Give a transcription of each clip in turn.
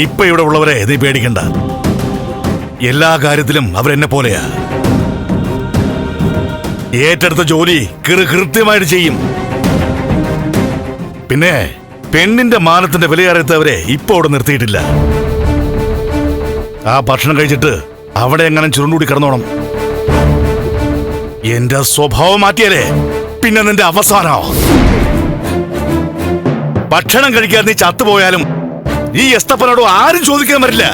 ഇപ്പൊ ഇവിടെ ഉള്ളവരെ നീ പേടിക്കണ്ട. എല്ലാ കാര്യത്തിലും അവരെന്നെ പോലെയാ. ഏറ്റെടുത്ത ജോലി കൃത്യമായിട്ട് ചെയ്യും. പിന്നെ പെണ്ണിന്റെ മാനത്തിന്റെ വിലയറിയാത്തവരെ ഇപ്പൊ അവിടെ നിർത്തിയിട്ടില്ല. ആ ഭക്ഷണം കഴിച്ചിട്ട് അവിടെ എങ്ങനെ ചുരുണ്ടുകൂടി കിടന്നോണം. എന്റെ സ്വഭാവം മാറ്റിയാലേ പിന്നെ നിന്റെ അവസാനോ. ഭക്ഷണം കഴിക്കാൻ നീ ചത്തുപോയാലും ഈ എസ്തപ്പനോട് ആരും ചോദിക്കാൻ വരില്ല.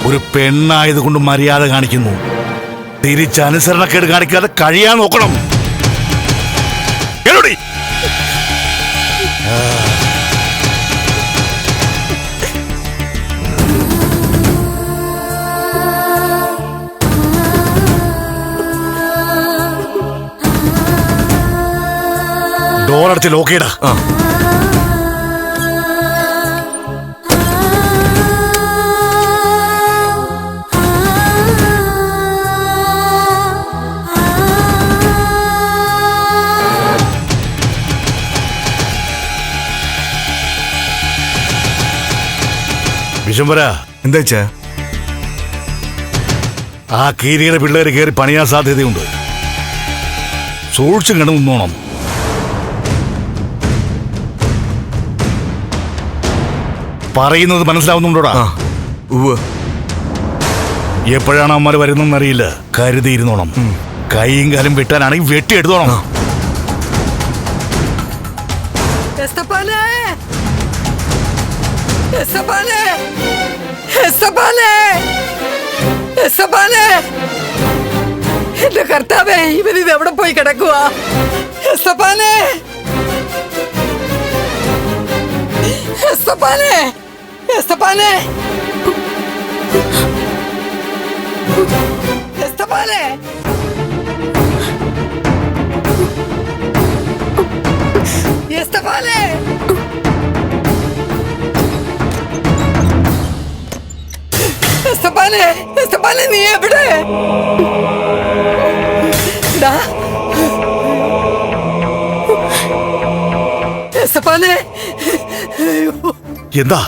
ഒരു പെണ്ണായതുകൊണ്ട് മര്യാദ കാണിക്കുന്നു. തിരിച്ചനുസരണക്കേട് കാണിക്കാതെ കഴിയാൻ നോക്കണം. ഡോറടിച്ച് ലോക്കേടാ. വിശംബര, എന്താ വെച്ചാ? ആ കീരിയുടെ പിള്ളേര് കയറി പണിയാൻ സാധ്യതയുണ്ട്. സൂക്ഷിച്ചും കണ്ടു നിന്നോണം. പറയുന്നത് മനസ്സിലാവുന്നുണ്ടോടാ? എപ്പോഴാണ് അമ്മ വരുന്നറിയില്ല. കരുതിയിരുന്നോണം. കൈയും കാലും വെട്ടാനാണെങ്കിൽ വെട്ടിയെടുത്തോണം. എന്റെ കർത്താവേ, ഇവരിത് എവിടെ പോയി കിടക്കുക? എസ്തപ്പാനെ, എസ്തപ്പാനെ, എസ്തപ്പാനെ, എസ്തപ്പാനെ, എസ്തപ്പാനെ, എസ്തപ്പാനെ, എസ്തപ്പാനെ, നീ എവിടെ? എസ്തപ്പാനെ, എന്താ?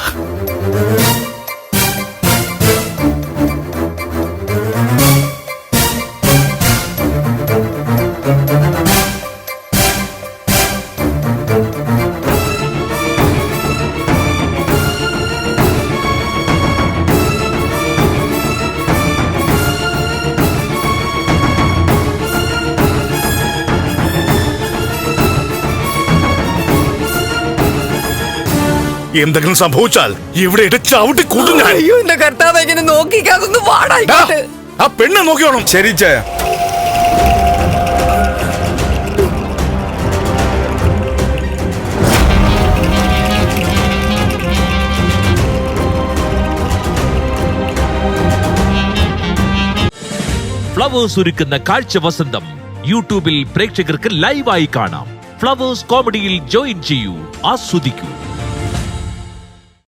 എന്തെങ്കിലും സംഭവിച്ചാൽ ഇവിടെ ചവിട്ടി കൂട്ടും ഞാൻ. അയ്യോ, എന്റെ കർത്താവ്, എങ്ങനെ നോക്കിക്കാതൊന്ന് വാടായിക്കോട്ടെ. ആ പെണ്ണെ നോക്കിയോണം. ശരി ചേ. ഫ്ലവേഴ്സ് ഒരുക്കുന്ന കാഴ്ച വസന്തം യൂട്യൂബിൽ പ്രേക്ഷകർക്ക് ലൈവായി കാണാം. ഫ്ലവേഴ്സ് കോമഡിയിൽ ജോയിൻ ചെയ്യൂ, ആസ്വദിക്കൂ.